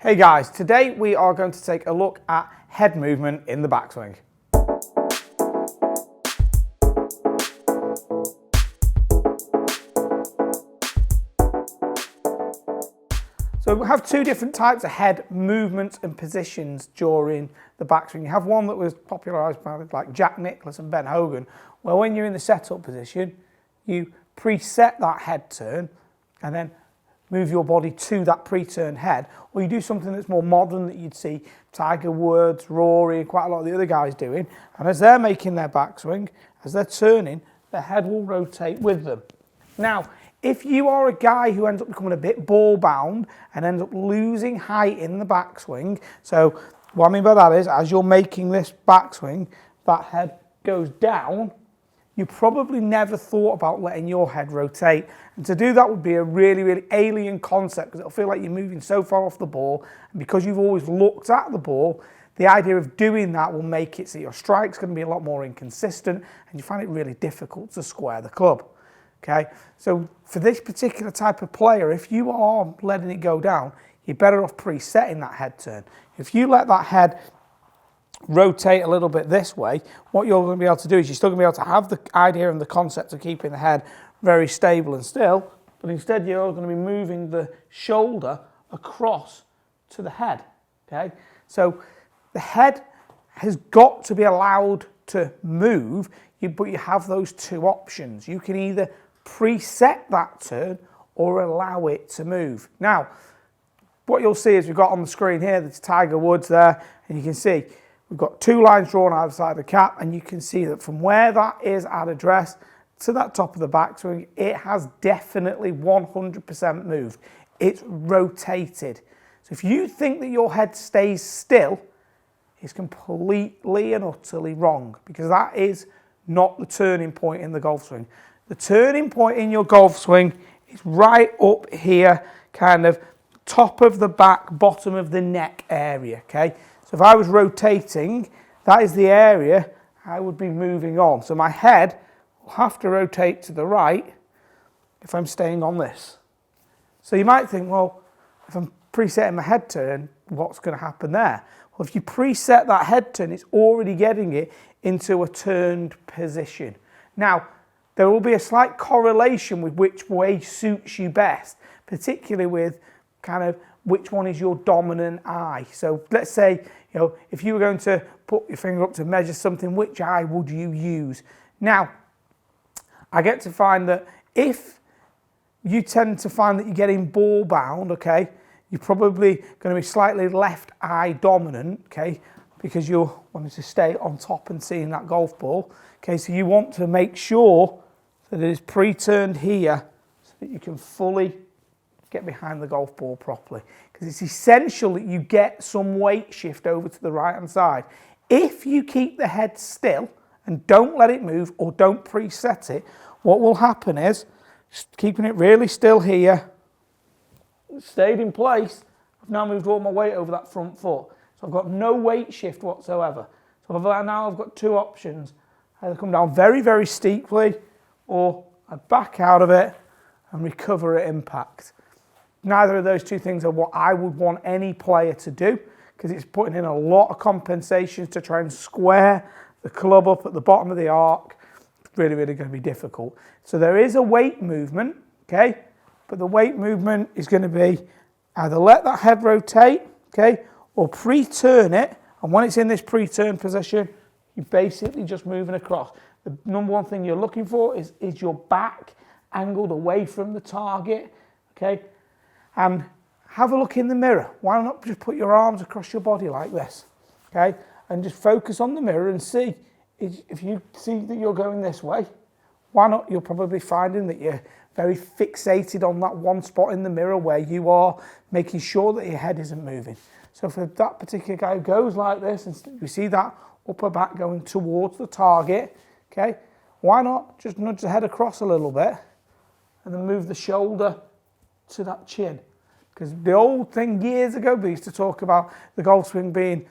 Hey guys, today we are going to take a look at head movement in the backswing. So we have two different types of head movements and positions during the backswing. You have one that was popularised by like Jack Nicklaus and Ben Hogan, where when you're in the setup position, you preset that head turn and then move your body to that pre-turned head, or you do something that's more modern that you'd see Tiger Woods, Rory, and quite a lot of the other guys doing, and as they're making their backswing, as they're turning, the head will rotate with them. Now, if you are a guy who ends up becoming a bit ball bound and ends up losing height in the backswing, so what I mean by that is, as you're making this backswing, that head goes down, you probably never thought about letting your head rotate. And to do that would be a really, really alien concept because it'll feel like you're moving so far off the ball. And because you've always looked at the ball, the idea of doing that will make it so your strike's going to be a lot more inconsistent and you find it really difficult to square the club. Okay, so for this particular type of player, if you are letting it go down, you're better off presetting that head turn. If you let that head rotate a little bit this way, what you're going to be able to do is you're still going to be able to have the idea and the concept of keeping the head very stable and still, but instead you're going to be moving the shoulder across to the head. Okay, so the head has got to be allowed to move, but you have those two options. You can either preset that turn or allow it to move. Now, what you'll see is we've got on the screen here, there's Tiger Woods there, and you can see we've got two lines drawn outside the cap, and you can see that from where that is at address to that top of the backswing, it has definitely 100% moved. It's rotated. So if you think that your head stays still, it's completely and utterly wrong, because that is not the turning point in the golf swing. The turning point in your golf swing is right up here, kind of top of the back, bottom of the neck area, okay? So if I was rotating, that is the area I would be moving on. So my head will have to rotate to the right if I'm staying on this. So you might think, well, if I'm presetting my head turn, what's going to happen there? Well, if you preset that head turn, it's already getting it into a turned position. Now, there will be a slight correlation with which way suits you best, particularly with kind of which one is your dominant eye. So let's say, if you were going to put your finger up to measure something, which eye would you use? Now, I get to find that if you tend to find that you're getting ball bound, okay, you're probably going to be slightly left eye dominant, okay, because you're wanting to stay on top and seeing that golf ball. Okay, so you want to make sure that it is pre-turned here so that you can fully get behind the golf ball properly, because it's essential that you get some weight shift over to the right hand side. If you keep the head still and don't let it move or don't preset it, what will happen is, keeping it really still here, stayed in place, I've now moved all my weight over that front foot, so I've got no weight shift whatsoever. So now I've got two options: either come down very, very steeply, or I back out of it and recover at impact. Neither of those two things are what I would want any player to do, because it's putting in a lot of compensations to try and square the club up at the bottom of the arc. It's really, really going to be difficult. So there is a weight movement, okay? But the weight movement is going to be either let that head rotate, okay, or pre-turn it. And when it's in this pre-turn position, you're basically just moving across. The number one thing you're looking for is your back angled away from the target, okay? And have a look in the mirror. Why not just put your arms across your body like this, okay? And just focus on the mirror and see, if you see that you're going this way, why not? You're probably finding that you're very fixated on that one spot in the mirror where you are making sure that your head isn't moving. So for that particular guy who goes like this, and you see that upper back going towards the target, okay, why not just nudge the head across a little bit and then move the shoulder to that chin? Because the old thing years ago, we used to talk about the golf swing being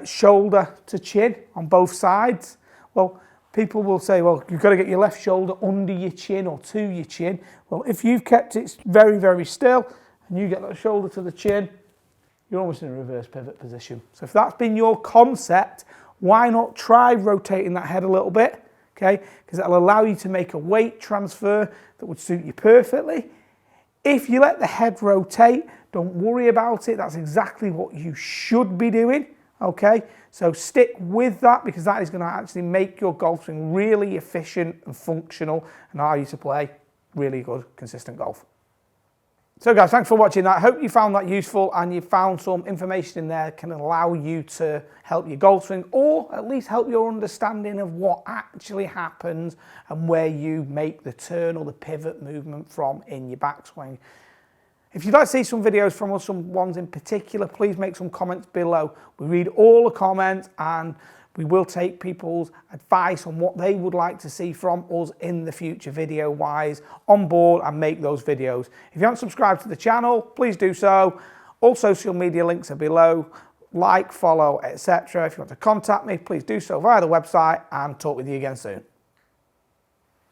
shoulder to chin on both sides. Well, people will say, well, you've got to get your left shoulder under your chin or to your chin. Well, if you've kept it very, very still and you get that shoulder to the chin, you're almost in a reverse pivot position. So if that's been your concept, why not try rotating that head a little bit, okay? Because that'll allow you to make a weight transfer that would suit you perfectly. If you let the head rotate, don't worry about it. That's exactly what you should be doing, okay? So stick with that, because that is going to actually make your golf swing really efficient and functional and allow you to play really good, consistent golf. So guys, thanks for watching that. I hope you found that useful and you found some information in there that can allow you to help your golf swing, or at least help your understanding of what actually happens and where you make the turn or the pivot movement from in your backswing. If you'd like to see some videos from us, some ones in particular, please make some comments below. We read all the comments and we will take people's advice on what they would like to see from us in the future video-wise on board and make those videos. If you haven't subscribed to the channel, please do so. All social media links are below. Like, follow, etc. If you want to contact me, please do so via the website, and talk with you again soon.